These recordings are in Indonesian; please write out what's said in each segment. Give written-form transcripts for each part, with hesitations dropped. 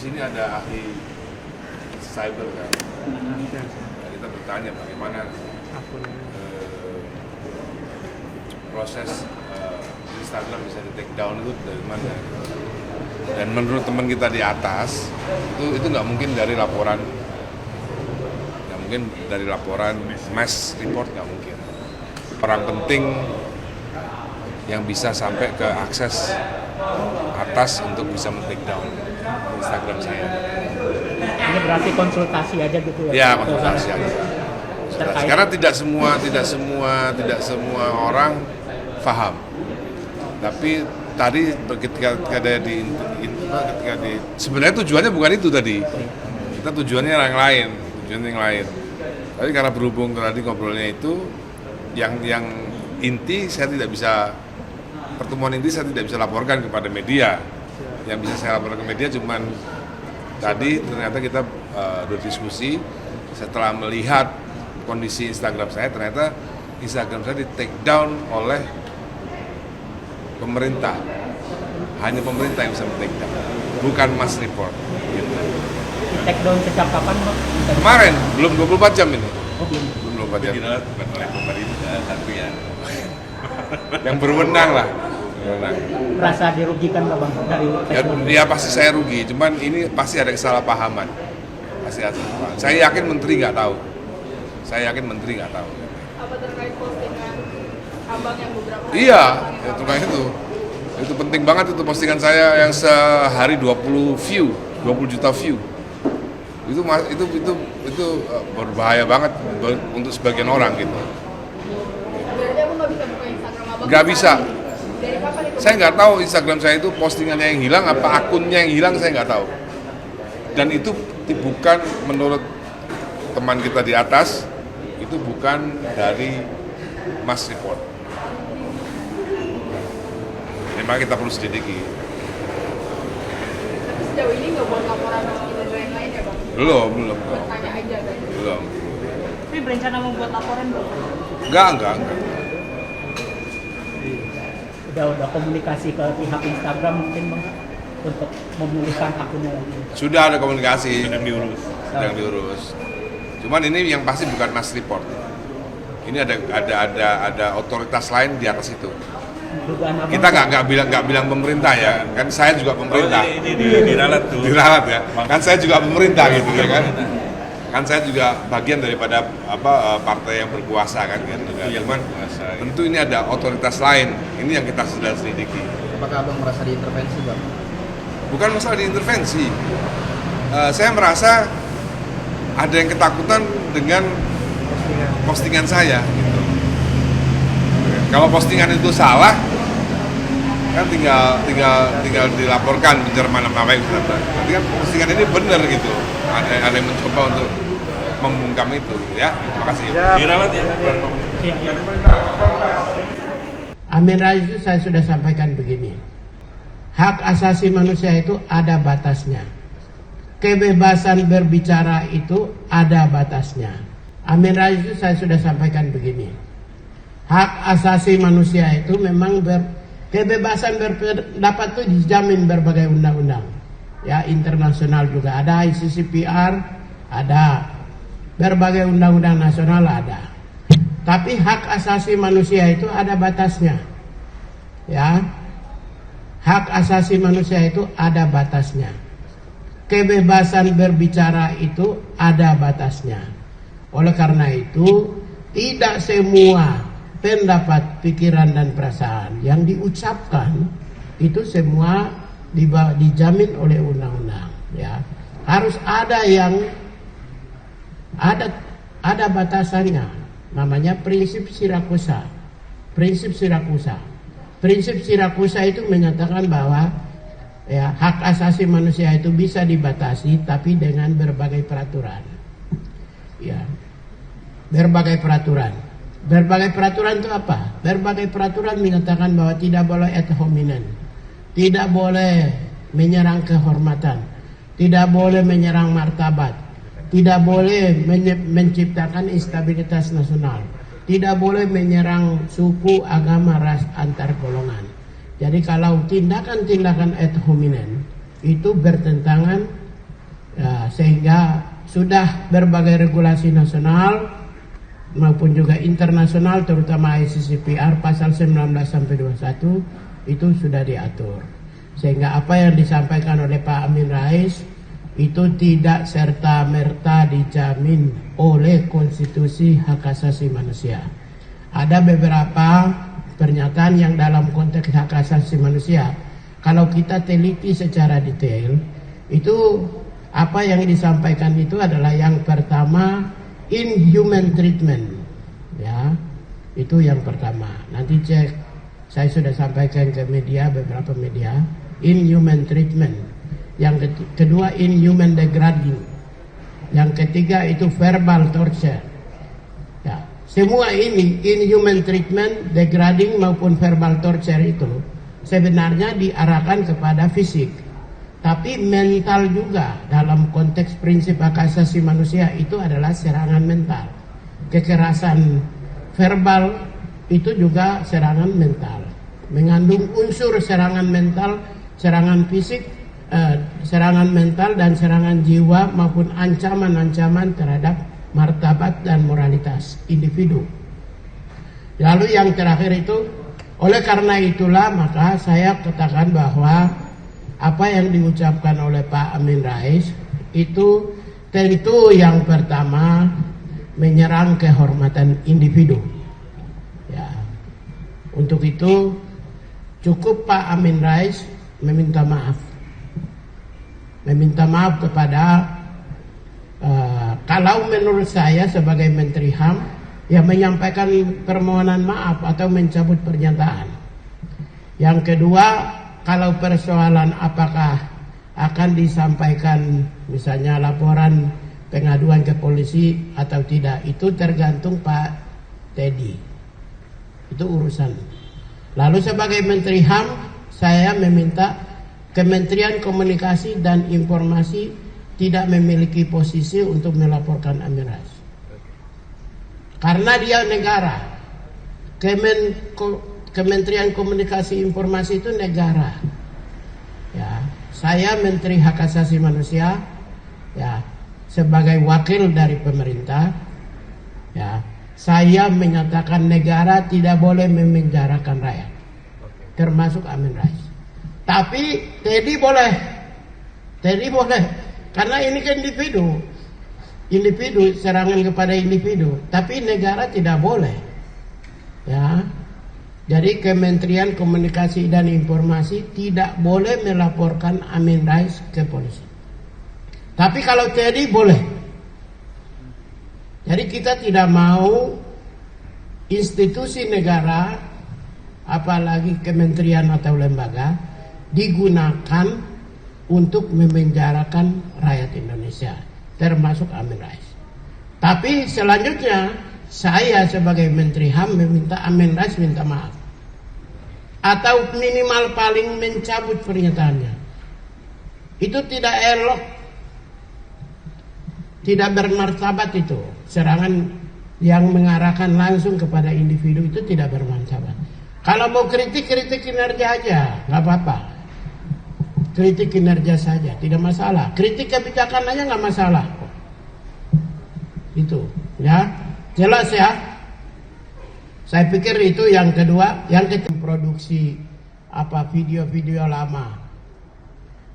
sini ada ahli cyber kan. Nah, kita bertanya bagaimana proses Instagram bisa di take down itu dari mana. Dan menurut teman kita di atas itu nggak mungkin dari laporan, mass report, nggak mungkin. Orang penting yang bisa sampai ke akses atas untuk bisa men-take down Instagram saya. Ini berarti konsultasi aja gitu ya? Ya, konsultasi aja. Karena tidak semua orang paham. Tapi tadi ketika sebenarnya tujuannya bukan itu tadi. Kita tujuannya yang lain. Tapi karena berhubung tadi ngobrolnya itu yang inti saya tidak bisa, pertemuan inti saya tidak bisa laporkan kepada media. Yang bisa saya laporkan ke media cuman tadi ternyata kita berdiskusi setelah melihat kondisi Instagram saya, ternyata Instagram saya di take down oleh pemerintah. Hanya pemerintah yang bisa men-take down, bukan mass report. Gitu. Di take down sejak kapan, Bang? Kemarin, belum 24 jam ini. Oh, belum. Belum 24 jam. Bukan oleh pemerintah, tapi ya Yang berwenang lah. Merasa dirugikan nggak, Bang, dari take down? Ya pasti saya rugi, cuman ini pasti ada kesalahpahaman. Pasti ada. Saya yakin menteri nggak tahu. Apa terkait postingan abang yang beberapa hari Iya, itu kayak itu penting banget itu postingan saya yang sehari 20 juta view. Itu berbahaya banget untuk sebagian orang gitu. Berarti aku nggak bisa buka Instagram abang? Nggak bisa. Dari kapan itu? Saya nggak tahu Instagram saya itu postingannya yang hilang apa akunnya yang hilang, saya nggak tahu. Dan itu bukan menurut teman kita di atas, itu bukan dari mass report. Memang kita perlu selidiki. Tapi sejauh ini nggak buat laporan dan lain-lain ya, Bang? Belum. Buat tanya aja kan? Belum. Tapi berencana membuat laporan, Bang? Enggak. Udah komunikasi ke pihak Instagram mungkin, Bang, untuk memulihkan akunnya lagi. Sudah ada komunikasi. sedang diurus. Cuman ini yang pasti bukan mass report. Ini ada otoritas lain di atas itu. Dugaan Abang, Kita nggak bilang pemerintah ya, kan saya juga pemerintah. Ini diralat tuh. Diralat ya, kan saya juga pemerintah gitu ya kan. Kan saya juga bagian daripada partai yang berkuasa kan. Cuman tentu ini ada otoritas lain. Ini yang kita sedang selidiki. Apakah Abang merasa diintervensi, Bang? Bukan masalah diintervensi. Saya merasa ada yang ketakutan dengan postingan saya. Gitu. Kalau postingan itu salah, kan tinggal dilaporkan bicara mana-mana itu. Tapi kan postingan ini benar gitu. Ada yang mencoba untuk membungkam itu, ya. Terima kasih. Diralat ya. Amin Rais itu saya sudah sampaikan begini. Hak asasi manusia itu ada batasnya. Kebebasan berbicara itu ada batasnya. Amin Rais itu saya sudah sampaikan begini. Hak asasi manusia itu memang kebebasan berpendapat itu dijamin berbagai undang-undang. Ya, internasional juga ada, ICCPR ada, berbagai undang-undang nasional ada. Tapi hak asasi manusia itu ada batasnya. Ya. Hak asasi manusia itu ada batasnya. Kebebasan berbicara itu ada batasnya. Oleh karena itu, tidak semua pendapat, pikiran, dan perasaan yang diucapkan itu semua dijamin oleh undang-undang. Ya. Harus ada yang ada batasannya. Namanya prinsip Sirakusa. Prinsip Sirakusa itu menyatakan bahwa ya, hak asasi manusia itu bisa dibatasi tapi dengan berbagai peraturan. Ya. Berbagai peraturan. Berbagai peraturan itu apa? Berbagai peraturan menyatakan bahwa tidak boleh ad hominem, tidak boleh menyerang kehormatan, tidak boleh menyerang martabat, tidak boleh menciptakan instabilitas nasional, tidak boleh menyerang suku, agama, ras, antar golongan. Jadi kalau tindakan-tindakan ad hominem itu bertentangan Sehingga sudah berbagai regulasi nasional maupun juga internasional, terutama ICCPR pasal 19 sampai 21 itu sudah diatur. Sehingga apa yang disampaikan oleh Pak Amin Rais itu tidak serta-merta dijamin oleh konstitusi hak asasi manusia. Ada beberapa pernyataan yang dalam konteks hak asasi manusia, kalau kita teliti secara detail, itu apa yang disampaikan itu adalah yang pertama inhuman treatment, ya, itu yang pertama. Nanti cek, saya sudah sampaikan ke media, beberapa media, inhuman treatment. Yang kedua inhuman degrading. Yang ketiga itu verbal torture. Ya, semua ini inhuman treatment, degrading maupun verbal torture itu sebenarnya diarahkan kepada fisik. Tapi mental juga dalam konteks prinsip hak asasi manusia itu adalah serangan mental. Kekerasan verbal itu juga serangan mental. Mengandung unsur serangan mental, serangan fisik, serangan mental dan serangan jiwa maupun ancaman-ancaman terhadap martabat dan moralitas individu. Lalu yang terakhir itu, oleh karena itulah maka saya katakan bahwa apa yang diucapkan oleh Pak Amin Rais itu tentu yang pertama menyerang kehormatan individu. Ya. Untuk itu cukup Pak Amin Rais meminta maaf. Meminta maaf kepada kalau menurut saya sebagai Menteri HAM ya menyampaikan permohonan maaf atau mencabut pernyataan. Yang kedua, kalau persoalan apakah akan disampaikan misalnya laporan pengaduan ke polisi atau tidak, itu tergantung Pak Teddy. Itu urusan. Lalu sebagai Menteri HAM saya meminta Kementerian Komunikasi dan Informasi tidak memiliki posisi untuk melaporkan Amin Rais. Karena dia negara. Kementerian Komunikasi Informasi itu negara. Ya, saya Menteri Hak Asasi Manusia, ya, sebagai wakil dari pemerintah, ya, saya menyatakan negara tidak boleh memenjarakan rakyat, termasuk Amin Rais. Tapi Teddy boleh, karena ini kan individu, serangan kepada individu. Tapi negara tidak boleh, ya. Jadi Kementerian Komunikasi dan Informasi tidak boleh melaporkan Amin Rais ke polisi. Tapi kalau Teddy boleh. Jadi kita tidak mau institusi negara, apalagi kementerian atau lembaga, digunakan untuk memenjarakan rakyat Indonesia, termasuk Amin Rais. Tapi selanjutnya saya sebagai Menteri HAM meminta Amin Rais minta maaf, atau minimal paling mencabut pernyataannya. Itu tidak elok, tidak bermartabat itu. Serangan yang mengarahkan langsung kepada individu itu tidak bermartabat. Kalau mau kritik kinerja aja, nggak apa-apa. Kritik kinerja saja, tidak masalah. Kritik kebijakan aja nggak masalah. Itu, ya, jelas ya. Saya pikir itu yang kedua. Yang ketiga, produksi video-video lama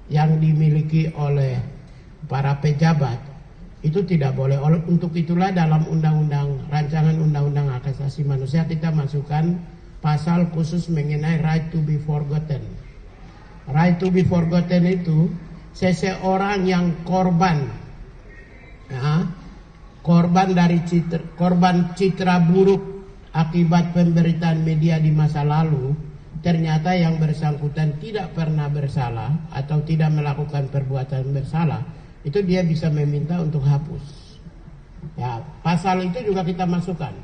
yang dimiliki oleh para pejabat itu tidak boleh. Untuk itulah dalam rancangan undang-undang hak asasi manusia kita masukkan pasal khusus mengenai right to be forgotten. Right to be forgotten itu seseorang yang korban, ya, korban citra buruk akibat pemberitaan media di masa lalu, ternyata yang bersangkutan tidak pernah bersalah atau tidak melakukan perbuatan bersalah, itu dia bisa meminta untuk hapus. Ya, pasal itu juga kita masukkan.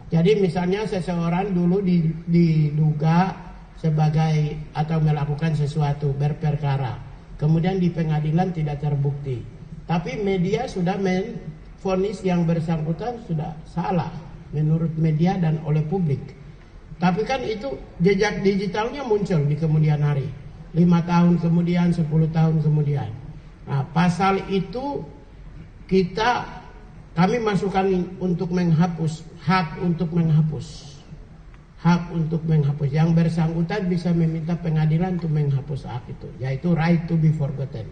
Jadi misalnya seseorang dulu diduga sebagai atau melakukan sesuatu berperkara, kemudian di pengadilan tidak terbukti, tapi media sudah menvonis yang bersangkutan sudah salah menurut media dan oleh publik. Tapi kan itu jejak digitalnya muncul di kemudian hari, 5 tahun kemudian, 10 tahun kemudian. Nah, pasal itu kami masukkan untuk menghapus, hak untuk menghapus. Hak untuk menghapus. Yang bersangkutan bisa meminta pengadilan untuk menghapus hak itu, yaitu right to be forgotten.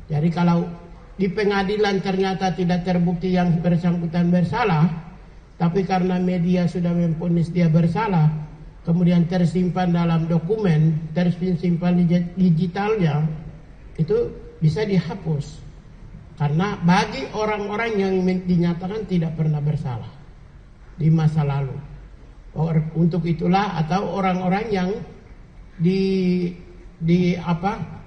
Jadi kalau di pengadilan ternyata tidak terbukti yang bersangkutan bersalah, tapi karena media sudah memvonis dia bersalah, kemudian tersimpan dalam dokumen, tersimpan di digitalnya, itu bisa dihapus. Karena bagi orang-orang yang dinyatakan tidak pernah bersalah di masa lalu. Untuk itulah atau orang-orang yang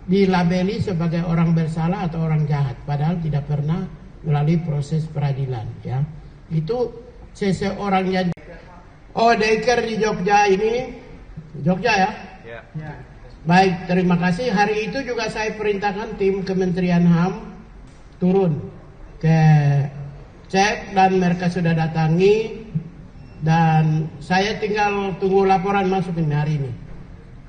dilabeli sebagai orang bersalah atau orang jahat, padahal tidak pernah melalui proses peradilan, ya. Itu seseorang yang daycare di Jogja ini, Jogja ya? Ya. Baik, terima kasih. Hari itu juga saya perintahkan tim Kementerian HAM turun ke cek dan mereka sudah datangi. Dan saya tinggal tunggu laporan masuk hari ini.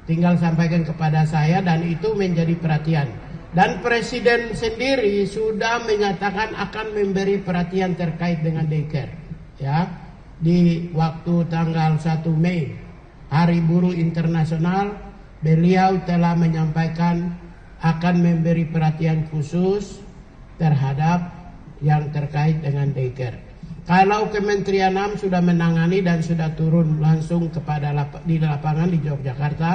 Tinggal sampaikan kepada saya dan itu menjadi perhatian. Dan Presiden sendiri sudah menyatakan akan memberi perhatian terkait dengan daycare. Ya, di waktu tanggal 1 Mei, Hari Buruh Internasional, beliau telah menyampaikan akan memberi perhatian khusus terhadap yang terkait dengan daycare. Kalau Kementerian HAM sudah menangani dan sudah turun langsung di lapangan di Yogyakarta,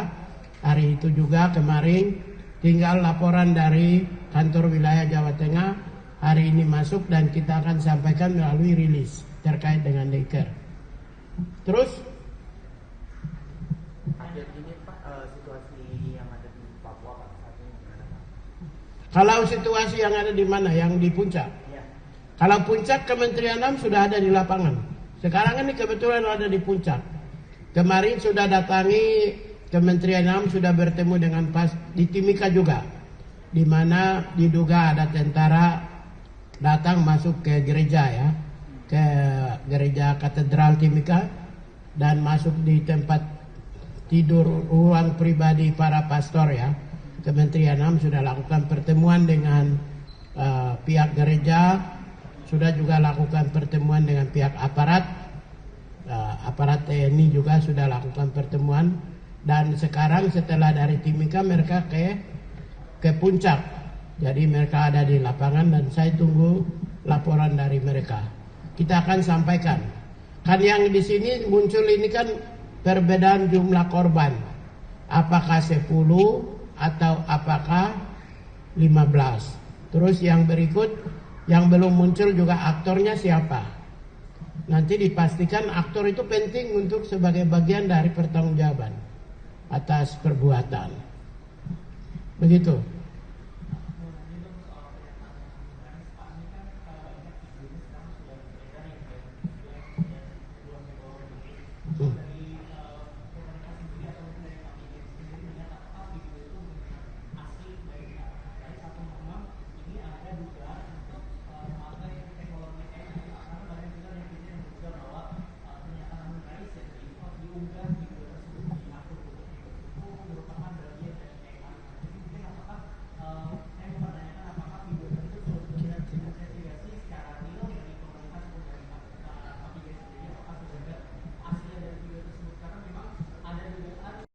hari itu juga kemarin tinggal laporan dari kantor wilayah Jawa Tengah hari ini masuk dan kita akan sampaikan melalui rilis terkait dengan daycare. Terus Ini Pak, situasi yang ada di Papua Pak saat ini gimana Pak? kalau situasi yang ada di mana? Yang di puncak. Kalau puncak Kementerian HAM sudah ada di lapangan. Sekarang ini kebetulan ada di puncak. Kemarin sudah datangi Kementerian HAM, sudah bertemu dengan di Timika juga, di mana diduga ada tentara datang masuk ke gereja ya, ke gereja Katedral Timika dan masuk di tempat tidur ruang pribadi para pastor ya. Kementerian HAM sudah lakukan pertemuan dengan pihak gereja. Sudah juga lakukan pertemuan dengan pihak aparat TNI juga sudah lakukan pertemuan dan sekarang setelah dari Timika mereka ke puncak, jadi mereka ada di lapangan dan saya tunggu laporan dari mereka. Kita akan sampaikan. Kan yang di sini muncul ini kan perbedaan jumlah korban, apakah 10 atau apakah 15. Terus yang berikut yang belum muncul juga aktornya siapa. Nanti dipastikan aktor itu penting untuk sebagai bagian dari pertanggungjawaban atas perbuatan. Begitu.